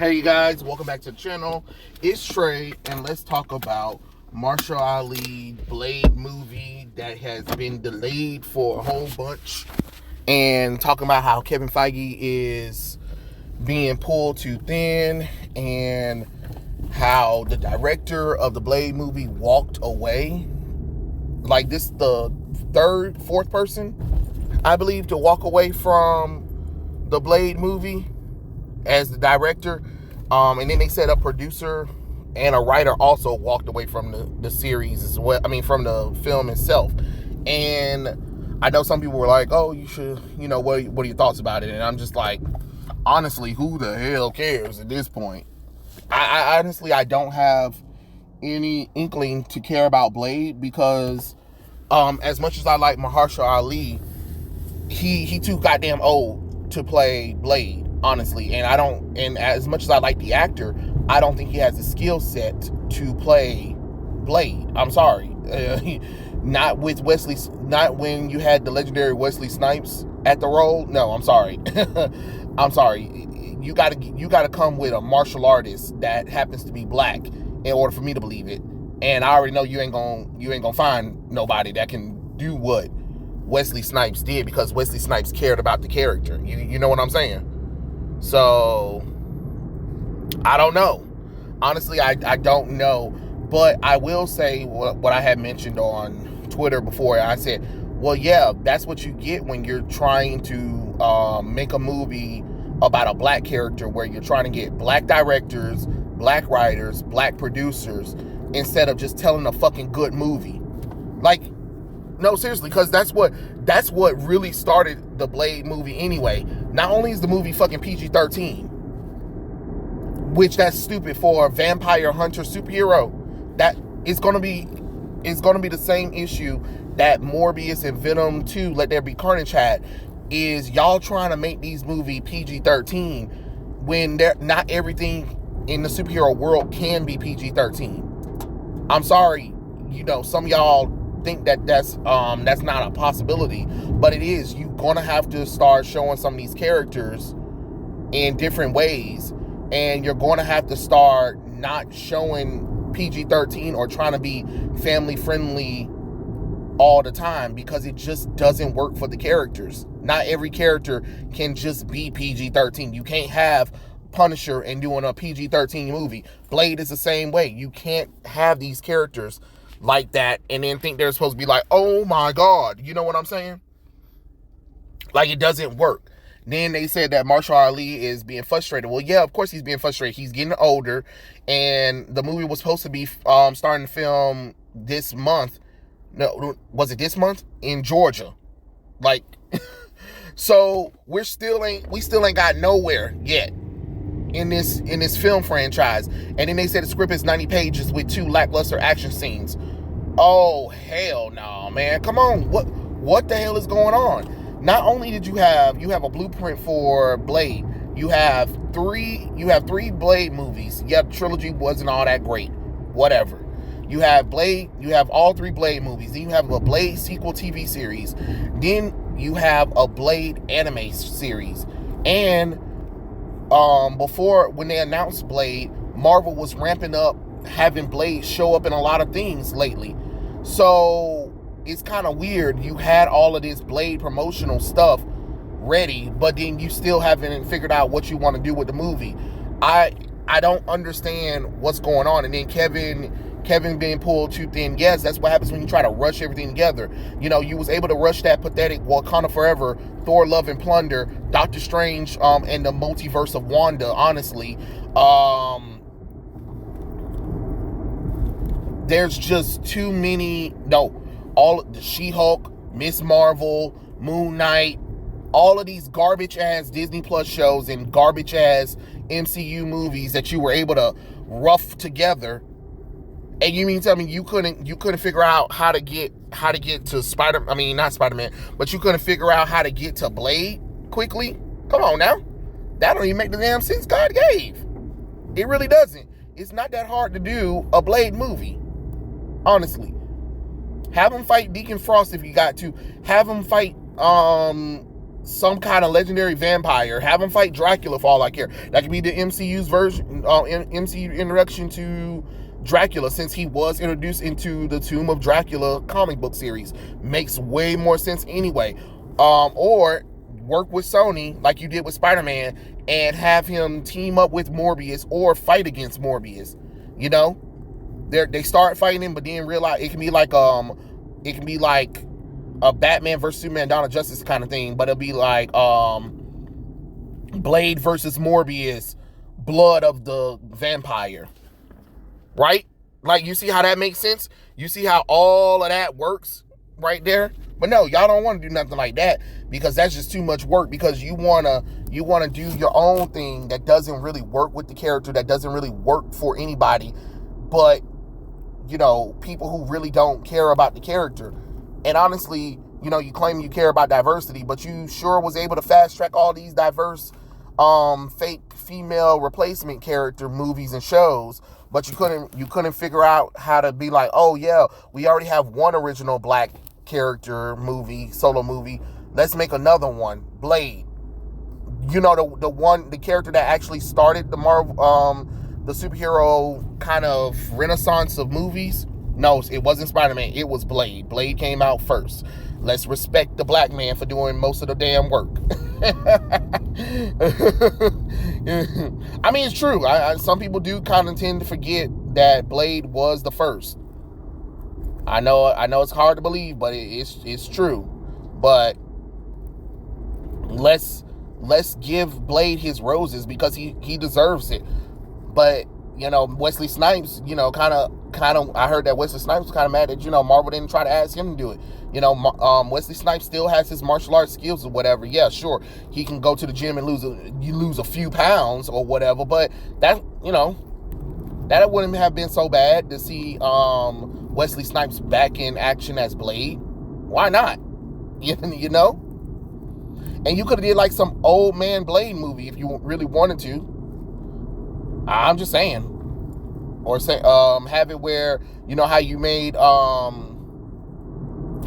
Hey you guys, welcome back to the channel. It's Trey, and let's talk about Marshall Ali Blade movie that has been delayed for a whole bunch, and talking about how Kevin Feige is being pulled too thin, and how the director of the Blade movie walked away. Like, this the fourth person, I believe, to walk away from the Blade movie as the director. And then they said a producer and a writer also walked away from the series as well. I mean, from the film itself. And I know some people were like, oh, you should, what are your thoughts about it? And I'm just like, honestly, who the hell cares at this point? I honestly, I don't have any inkling to care about Blade, because as much as I like Mahershala Ali, he too goddamn old to play Blade, honestly. And as much as I like the actor, I don't think he has the skill set to play Blade. I'm sorry. Not when you had the legendary Wesley Snipes at the role. No, I'm sorry. I'm sorry. You gotta come with a martial artist that happens to be black in order for me to believe it. And I already know you ain't gonna find nobody that can do what Wesley Snipes did, because Wesley Snipes cared about the character. You know what I'm saying? So I don't know. Honestly, I don't know. But I will say what I had mentioned on Twitter before. I said, well, yeah, that's what you get when you're trying to make a movie about a black character, where you're trying to get black directors, black writers, black producers, instead of just telling a fucking good movie. Like, no, seriously, because that's what really started the Blade movie anyway. Not only is the movie fucking PG-13, which that's stupid for a vampire hunter superhero, that is gonna be the same issue that Morbius and Venom 2 Let There Be Carnage had, is y'all trying to make these movies PG-13 when not everything in the superhero world can be PG-13. I'm sorry, some of y'all think that's not a possibility, but it is. You're gonna have to start showing some of these characters in different ways, and you're gonna have to start not showing PG-13 or trying to be family friendly all the time, because it just doesn't work for the characters. Not every character can just be PG-13. You can't have Punisher and doing a PG-13 movie. Blade is the same way. You can't have these characters like that and then think they're supposed to be like, oh my God, you know what I'm saying? Like, it doesn't work. Then they said that Marshall Ali is being frustrated. Well, yeah, of course he's being frustrated. He's getting older, and the movie was supposed to be starting to film this month. No, was it this month? In Georgia. Like, so we still ain't got nowhere yet in this film franchise. And then they said the script is 90 pages with 2 lackluster action scenes. Oh, hell no, man. Come on. What the hell is going on? Not only did you have a blueprint for Blade, you have three Blade movies. Yeah, the trilogy wasn't all that great. Whatever. You have Blade, you have all 3 Blade movies. Then you have a Blade sequel TV series. Then you have a Blade anime series. And before, when they announced Blade, Marvel was ramping up having Blade show up in a lot of things lately. So it's kind of weird. You had all of this Blade promotional stuff ready, but then you still haven't figured out what you want to do with the movie. I don't understand what's going on. And then Kevin being pulled too thin. Yes, that's what happens when you try to rush everything together. You was able to rush that pathetic Wakanda Forever, Thor Love and Plunder, Doctor Strange, and the Multiverse of Wanda, honestly. There's just too many. All the She-Hulk, Miss Marvel, Moon Knight, all of these garbage ass Disney Plus shows and garbage ass MCU movies that you were able to rough together. And you mean tell me you couldn't figure out how to get to not Spider-Man, but you couldn't figure out how to get to Blade quickly? Come on now. That don't even make the damn sense God gave. It really doesn't. It's not that hard to do a Blade movie. Honestly. Have him fight Deacon Frost if you got to. Have him fight some kind of legendary vampire. Have him fight Dracula for all I care. That could be the MCU's version, MCU introduction to Dracula, since he was introduced into the Tomb of Dracula comic book series. Makes way more sense anyway. Or work with Sony like you did with Spider-Man and have him team up with Morbius or fight against Morbius. You know, they start fighting him, but then realize it can be like a Batman versus Superman, Dawn of Justice kind of thing, but it'll be like Blade versus Morbius, Blood of the Vampire, right? Like, you see how that makes sense? You see how all of that works right there? But no, y'all don't want to do nothing like that, because that's just too much work, because you wanna do your own thing that doesn't really work with the character, that doesn't really work for anybody, but people who really don't care about the character. And honestly, you claim you care about diversity, but you sure was able to fast track all these diverse fake female replacement character movies and shows, but you couldn't figure out how to be like, oh yeah, we already have one original black character movie, solo movie, let's make another one, Blade. The character that actually started the Marvel the superhero kind of renaissance of movies. No, it wasn't Spider-Man. It was Blade. Blade came out first. Let's respect the black man for doing most of the damn work. I mean, it's true. Some people do kind of tend to forget that Blade was the first. I know it's hard to believe, but it's true. But let's give Blade his roses, because he deserves it. But Wesley Snipes, kind of, I heard that Wesley Snipes was kind of mad that, Marvel didn't try to ask him to do it. Wesley Snipes still has his martial arts skills or whatever. Yeah, sure, he can go to the gym and lose a few pounds or whatever, but that wouldn't have been so bad to see Wesley Snipes back in action as Blade. Why not? And you could have did like some old man Blade movie if you really wanted to. I'm just saying. Or say have it where, how you made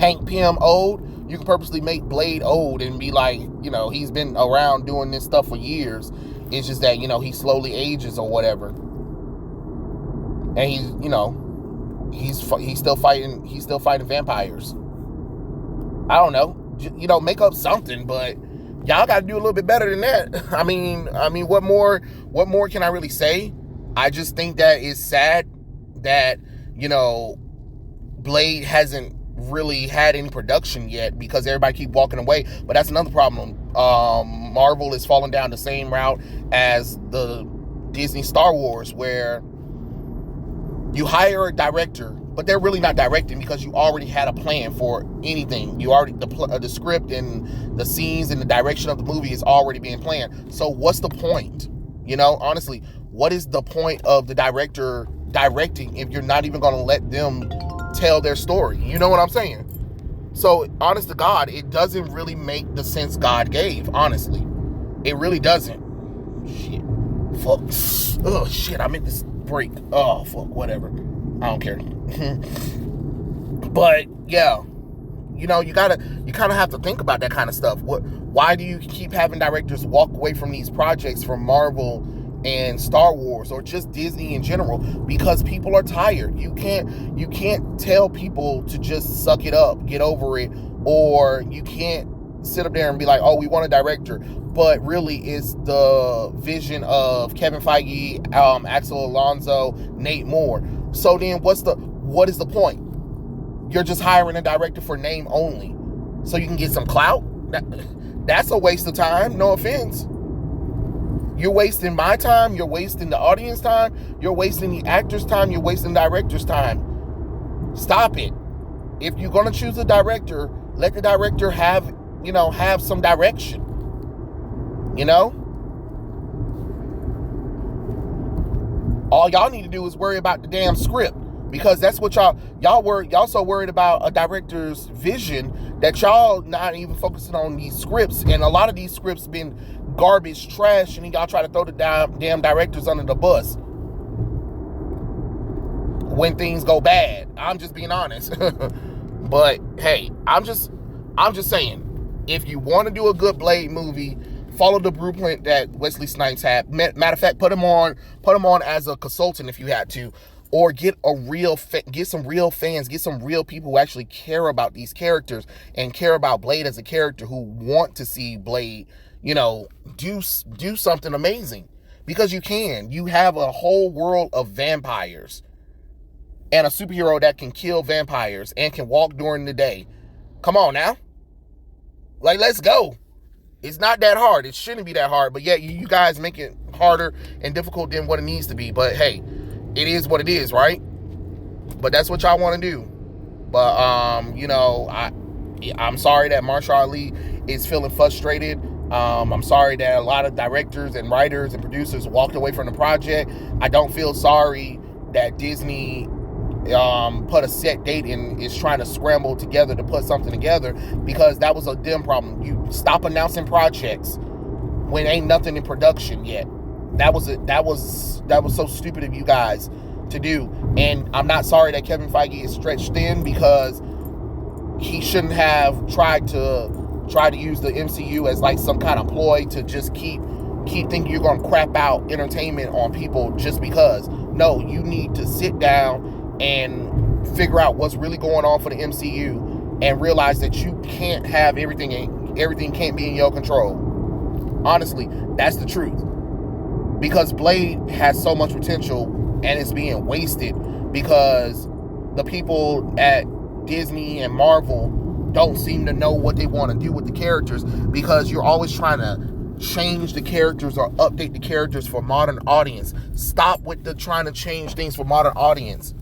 Hank Pym old, you can purposely make Blade old and be like, he's been around doing this stuff for years. It's just that, he slowly ages or whatever. And he's still fighting vampires. I don't know. Make up something, but y'all got to do a little bit better than that. I mean, what more can I really say? I just think that it's sad that, Blade hasn't really had any production yet, because everybody keep walking away. But that's another problem. Marvel is falling down the same route as the Disney Star Wars, where you hire a director, but they're really not directing, because you already had a plan for anything. You already, the script and the scenes and the direction of the movie is already being planned. So what's the point? Honestly, what is the point of the director directing if you're not even going to let them tell their story? You know what I'm saying? So, honest to God, it doesn't really make the sense God gave, honestly. It really doesn't. Shit. Fuck. Oh, shit, I meant this break. Oh, fuck, whatever. I don't care. But, yeah. You kind of have to think about that kind of stuff. Why do you keep having directors walk away from these projects from Marvel and Star Wars, or just Disney in general? Because people are tired. You can't tell people to just suck it up, get over it, or you can't sit up there and be like, oh, we want a director, but really it's the vision of Kevin Feige, Axel Alonso, Nate Moore. So then what is the point? You're just hiring a director for name only, so you can get some clout? That's a waste of time, no offense. You're wasting my time, you're wasting the audience time, you're wasting the actor's time, you're wasting the director's time. Stop it. If you're going to choose a director, let the director have some direction. All y'all need to do is worry about the damn script, because that's what y'all so worried about a director's vision that y'all not even focusing on these scripts. And a lot of these scripts been garbage, trash, and y'all try to throw the damn directors under the bus when things go bad. I'm just being honest. But hey, I'm just saying, If you want to do a good Blade movie, follow the blueprint that Wesley Snipes had. Matter of fact, put him on as a consultant if you had to, or get some real fans, get some real people who actually care about these characters and care about Blade as a character, who want to see Blade, do something amazing, because you can. You have a whole world of vampires and a superhero that can kill vampires and can walk during the day. Come on now. Like, let's go. It's not that hard. It shouldn't be that hard. But yeah, you guys make it harder and difficult than what it needs to be. But hey, it is what it is, right? But that's what y'all want to do. But I'm sorry that Mahershala Ali is feeling frustrated. I'm sorry that a lot of directors and writers and producers walked away from the project. I don't feel sorry that Disney put a set date and is trying to scramble together to put something together, because that was a dim problem. You stop announcing projects when ain't nothing in production yet. That was so stupid of you guys to do. And I'm not sorry that Kevin Feige is stretched thin, because he shouldn't have tried to use the MCU as like some kind of ploy to just keep thinking you're gonna crap out entertainment on people just because. No, you need to sit down and figure out what's really going on for the MCU and realize that you can't have everything can't be in your control. Honestly, that's the truth. Because Blade has so much potential and it's being wasted because the people at Disney and Marvel don't seem to know what they want to do with the characters, because you're always trying to change the characters or update the characters for modern audience. Stop with the trying to change things for modern audience.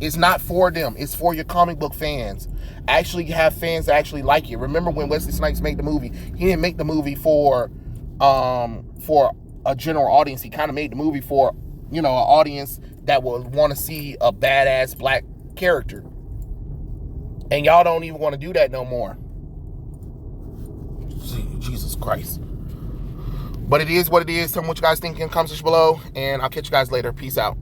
It's not for them. It's for your comic book fans. Actually have fans that actually like it. Remember when Wesley Snipes made the movie? He didn't make the movie for a general audience. He kind of made the movie for, an audience that would want to see a badass black character. And y'all don't even want to do that no more. Jesus Christ. But it is what it is. Tell me what you guys think in the comments below, and I'll catch you guys later. Peace out.